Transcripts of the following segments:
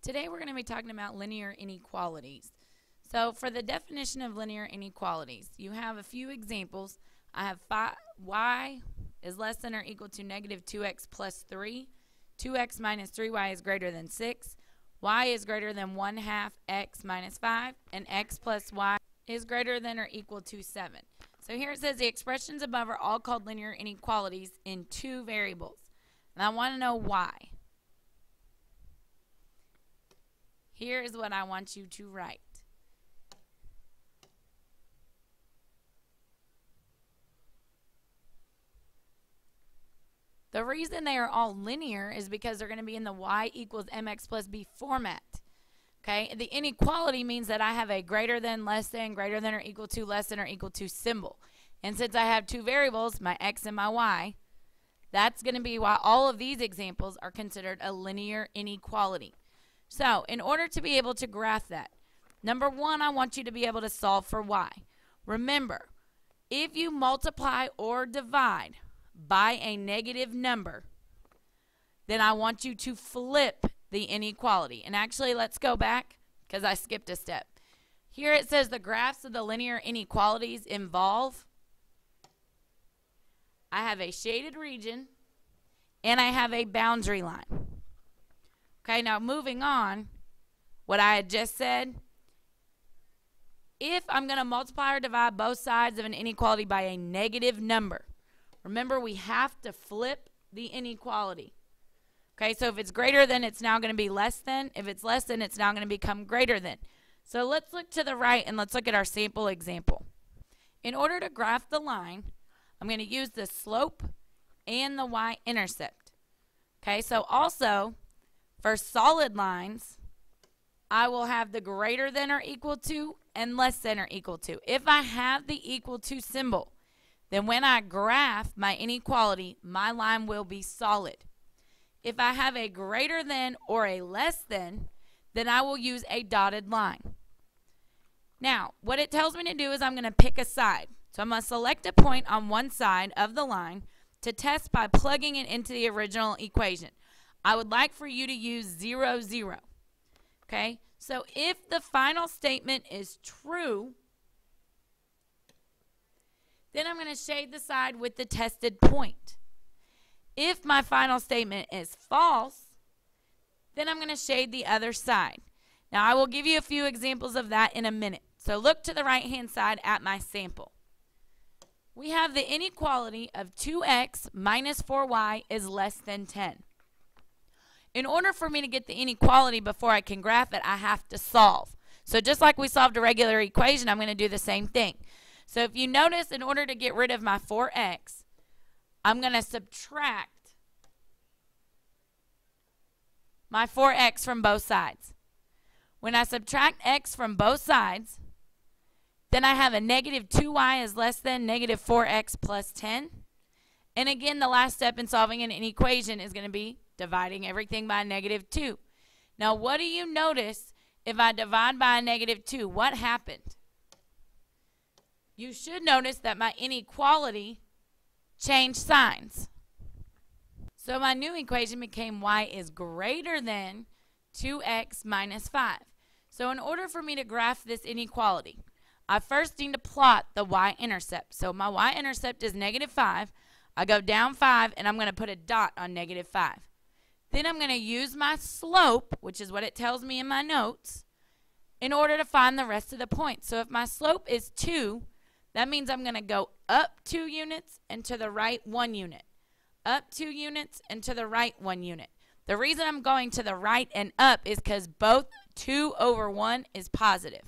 Today we're going to be talking about linear inequalities. So for the definition of linear inequalities, you have a few examples. I have y is less than or equal to negative 2x plus 3. 2x minus 3y is greater than 6. Y is greater than 1/2 x minus 5. And x plus y is greater than or equal to 7. So here it says the expressions above are all called linear inequalities in two variables. And I want to know why. Here is what I want you to write. The reason they are all linear is because they're going to be in the y equals mx plus b format. Okay, the inequality means that I have a greater than, less than, greater than or equal to, less than or equal to symbol. And since I have two variables, my x and my y, that's going to be why all of these examples are considered a linear inequality. So, in order to be able to graph that, number one, I want you to be able to solve for y. Remember, if you multiply or divide by a negative number, then I want you to flip the inequality. And actually, let's go back because I skipped a step. Here it says the graphs of the linear inequalities involve, I have a shaded region and I have a boundary line. Okay, now moving on, what I had just said, if I'm going to multiply or divide both sides of an inequality by a negative number, remember we have to flip the inequality. Okay, so if it's greater than, it's now going to be less than. If it's less than, it's now going to become greater than. So let's look to the right and let's look at our sample example. In order to graph the line, I'm going to use the slope and the y-intercept. Okay, so also, for solid lines, I will have the greater than or equal to and less than or equal to. If I have the equal to symbol, then when I graph my inequality, my line will be solid. If I have a greater than or a less than, then I will use a dotted line. Now, what it tells me to do is I'm going to pick a side. So I'm going to select a point on one side of the line to test by plugging it into the original equation. I would like for you to use 0, 0. Okay? So if the final statement is true, then I'm going to shade the side with the tested point. If my final statement is false, then I'm going to shade the other side. Now, I will give you a few examples of that in a minute. So look to the right-hand side at my sample. We have the inequality of 2x minus 4y is less than 10. In order for me to get the inequality before I can graph it, I have to solve. So just like we solved a regular equation, I'm going to do the same thing. So if you notice, in order to get rid of my 4x, I'm going to subtract my 4x from both sides. When I subtract x from both sides, then I have a negative 2y is less than negative 4x plus 10. And again, the last step in solving an equation is going to be dividing everything by negative 2. Now, what do you notice if I divide by a negative 2? What happened? You should notice that my inequality changed signs. So my new equation became y is greater than 2x minus 5. So in order for me to graph this inequality, I first need to plot the y-intercept. So my y-intercept is negative 5. I go down 5, and I'm going to put a dot on negative 5. Then I'm going to use my slope, which is what it tells me in my notes, in order to find the rest of the points. So if my slope is 2, that means I'm going to go up 2 units and to the right 1 unit. Up 2 units and to the right 1 unit. The reason I'm going to the right and up is because both 2 over 1 is positive.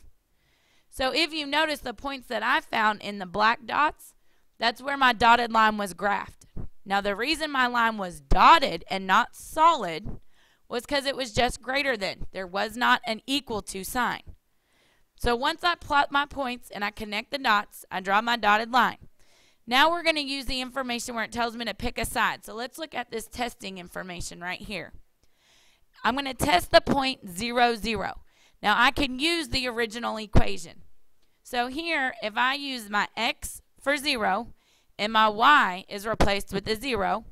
So if you notice the points that I found in the black dots, that's where my dotted line was graphed. Now the reason my line was dotted and not solid was because it was just greater than. There was not an equal to sign. So once I plot my points and I connect the dots, I draw my dotted line. Now we're going to use the information where it tells me to pick a side. So let's look at this testing information right here. I'm going to test the point 0, 0. Now I can use the original equation. So here, if I use my x for 0 and my y is replaced with a 0,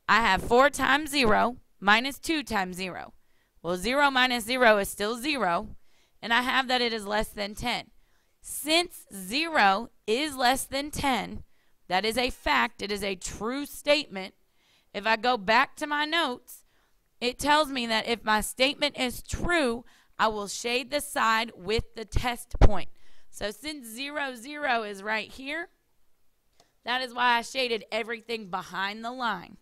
I have 4 times 0 minus 2 times 0, Well, 0 minus 0 is still 0, and I have that it is less than 10. Since 0 is less than 10, that is a fact, it is a true statement. If I go back to my notes, it tells me that if my statement is true, I will shade the side with the test point. So since 0, 0 is right here, that is why I shaded everything behind the line.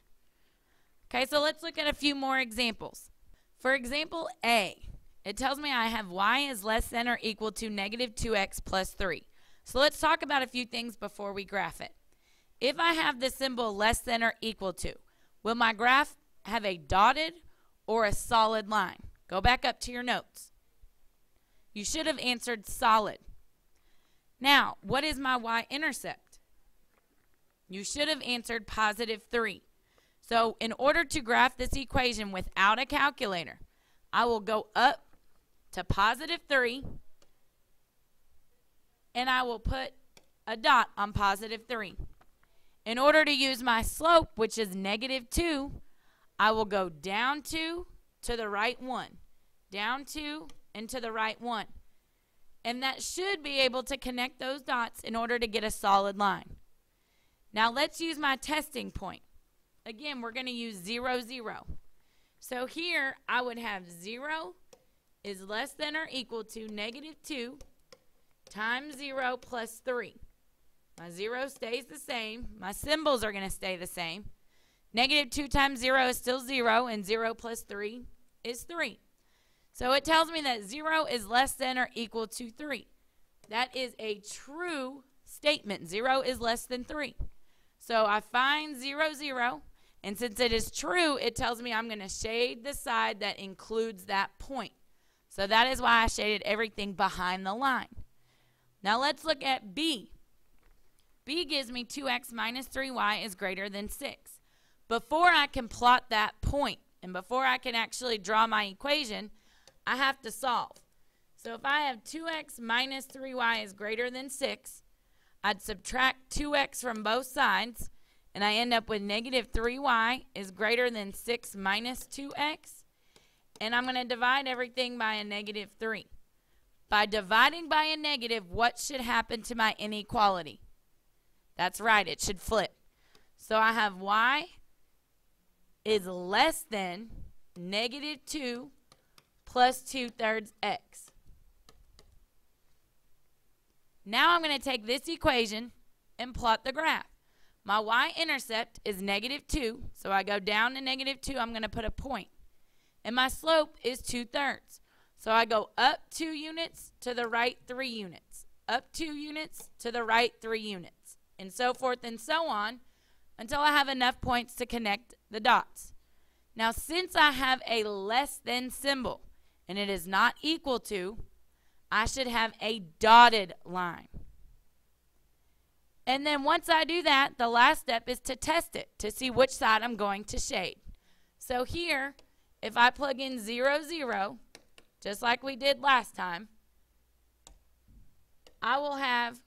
Okay, so let's look at a few more examples. For example A, it tells me I have y is less than or equal to negative 2x plus 3. So let's talk about a few things before we graph it. If I have the symbol less than or equal to, will my graph have a dotted or a solid line? Go back up to your notes. You should have answered solid. Now, what is my y-intercept? You should have answered positive 3. So in order to graph this equation without a calculator, I will go up to positive 3, and I will put a dot on positive 3. In order to use my slope, which is negative 2, I will go down 2 to the right 1, down 2 and to the right 1. And that should be able to connect those dots in order to get a solid line. Now let's use my testing point. Again, we're going to use 0, 0. So here I would have 0 is less than or equal to negative 2 times 0 plus 3. My 0 stays the same. My symbols are going to stay the same. Negative 2 times 0 is still 0, and 0 plus 3 is 3. So it tells me that 0 is less than or equal to 3. That is a true statement. 0 is less than 3. So I find 0, 0, and since it is true, it tells me I'm going to shade the side that includes that point. So that is why I shaded everything behind the line. Now let's look at B. B gives me 2x minus 3y is greater than 6. Before I can plot that point, and before I can actually draw my equation, I have to solve. So if I have 2x minus 3y is greater than 6, I'd subtract 2x from both sides, and I end up with negative 3y is greater than 6 minus 2x, and I'm going to divide everything by a negative 3. By dividing by a negative, what should happen to my inequality? That's right, it should flip. So I have y is less than negative 2 plus 2/3 x. Now I'm going to take this equation and plot the graph. My y-intercept is negative 2, so I go down to negative 2, I'm going to put a point. And my slope is 2/3. So I go up 2 units to the right 3 units, up 2 units to the right 3 units, and so forth and so on until I have enough points to connect the dots. Now since I have a less than symbol and it is not equal to, I should have a dotted line. And then once I do that, the last step is to test it to see which side I'm going to shade. So here, if I plug in 0, 0, just like we did last time, I will have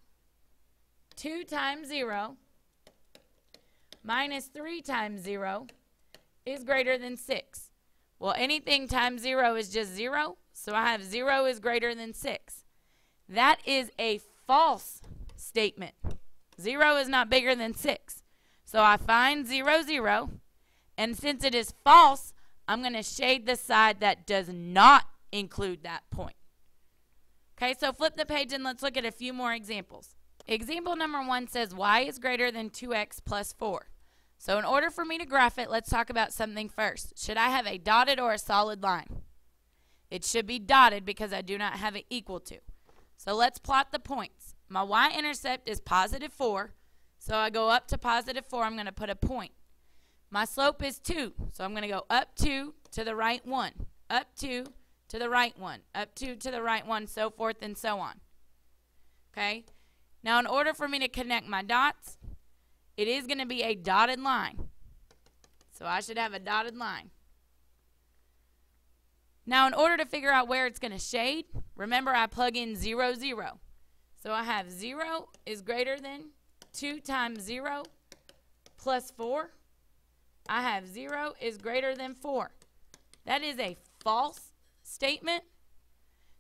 2 times 0 minus 3 times 0 is greater than 6. Well, anything times 0 is just 0, so I have 0 is greater than 6. That is a false statement. 0 is not bigger than 6. So I find 0, 0, and since it is false, I'm going to shade the side that does not include that point. Okay, so flip the page and let's look at a few more examples. Example number 1 says y is greater than 2x plus 4. So in order for me to graph it, let's talk about something first. Should I have a dotted or a solid line? It should be dotted because I do not have it equal to. So let's plot the points. My y-intercept is positive 4, so I go up to positive 4, I'm going to put a point. My slope is 2, so I'm going to go up 2 to the right 1, up 2 to the right 1, up 2 to the right 1, so forth and so on. Okay? Now in order for me to connect my dots, it is going to be a dotted line. So I should have a dotted line. Now in order to figure out where it's going to shade, remember I plug in 0, 0. So I have 0 is greater than 2 times 0 plus 4. I have 0 is greater than 4. That is a false statement.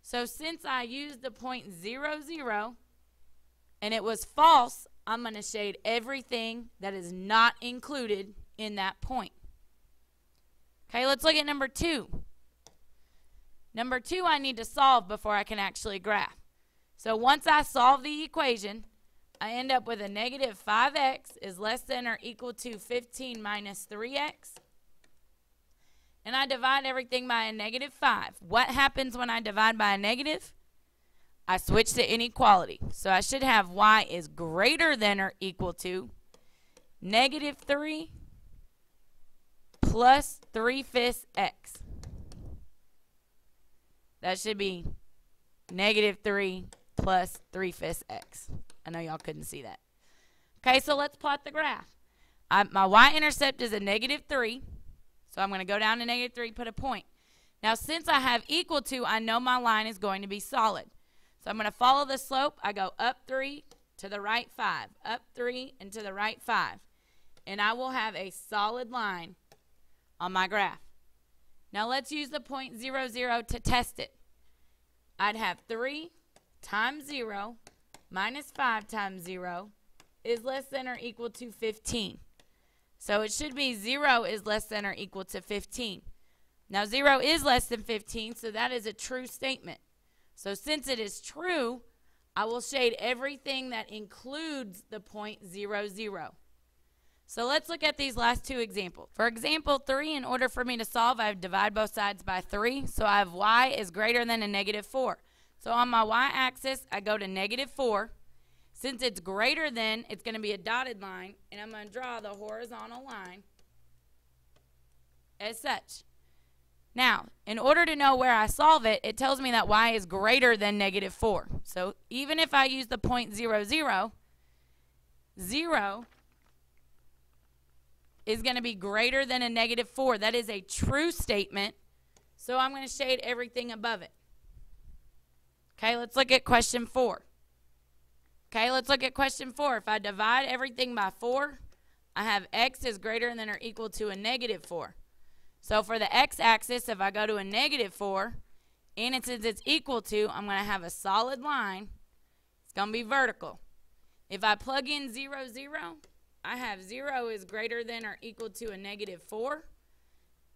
So since I used the point 0, 0, and it was false, I'm going to shade everything that is not included in that point. Okay, let's look at number 2. Number 2 I need to solve before I can actually graph. So once I solve the equation, I end up with a negative 5x is less than or equal to 15 minus 3x. And I divide everything by a negative 5. What happens when I divide by a negative? I switch to inequality. So I should have y is greater than or equal to negative 3 plus 3/5 x. That should be negative 3 plus 3/5 x. I know y'all couldn't see that. Okay, so let's plot the graph. My y-intercept is a negative 3. So I'm going to go down to negative 3, put a point. Now, since I have equal to, I know my line is going to be solid. So I'm going to follow the slope. I go up 3, to the right 5, up 3, and to the right 5. And I will have a solid line on my graph. Now, let's use the point 0, 0 to test it. I'd have 3 times 0 minus 5 times 0 is less than or equal to 15. So it should be 0 is less than or equal to 15. Now 0 is less than 15, so that is a true statement. So since it is true, I will shade everything that includes the point 0, 0. So let's look at these last 2 examples. For example 3, in order for me to solve, I divide both sides by 3. So I have y is greater than a negative 4. So on my y-axis, I go to negative 4. Since it's greater than, it's going to be a dotted line, and I'm going to draw the horizontal line as such. Now, in order to know where I solve it, it tells me that y is greater than negative 4. So even if I use the point 0, 0, 0 is going to be greater than a negative 4. That is a true statement, so I'm going to shade everything above it. Okay, let's look at question 4. Okay, let's look at question 4. If I divide everything by 4, I have x is greater than or equal to a negative 4. So for the x-axis, if I go to a negative 4, and since it's equal to, I'm going to have a solid line. It's going to be vertical. If I plug in 0, 0, I have 0 is greater than or equal to a negative 4.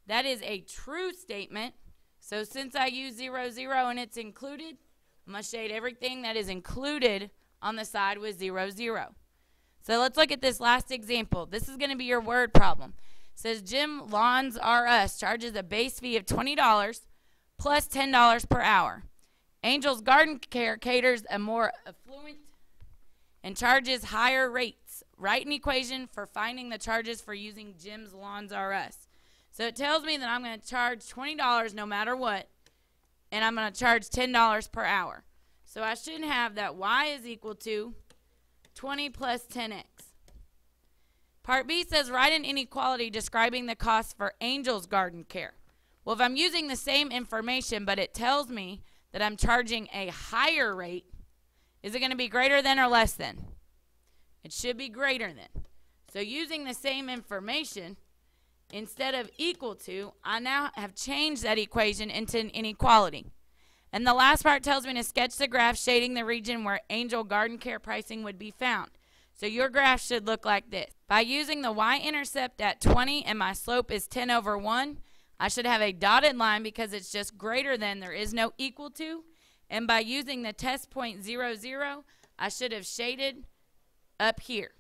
That is a true statement. So since I use 0, 0 and it's included, I'm going to shade everything that is included on the side with 0, 0. So let's look at this last example. This is going to be your word problem. It says Jim Lawns R Us charges a base fee of $20 plus $10 per hour. Angel's Garden Care caters a more affluent and charges higher rates. Write an equation for finding the charges for using Jim's Lawns R Us. So it tells me that I'm going to charge $20 no matter what, and I'm going to charge $10 per hour. So I should have that y is equal to 20 plus 10x. Part B says write an inequality describing the cost for Angel's Garden Care. Well, if I'm using the same information, but it tells me that I'm charging a higher rate, is it going to be greater than or less than? It should be greater than. So using the same information, instead of equal to, I now have changed that equation into an inequality. And the last part tells me to sketch the graph shading the region where Angel Garden Care pricing would be found. So your graph should look like this. By using the y-intercept at 20 and my slope is 10 over 1, I should have a dotted line because it's just greater than, there is no equal to. And by using the test point 0, 0, I should have shaded up here.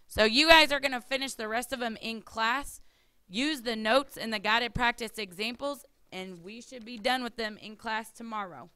So you guys are going to finish the rest of them in class. Use the notes and the guided practice examples, and we should be done with them in class tomorrow.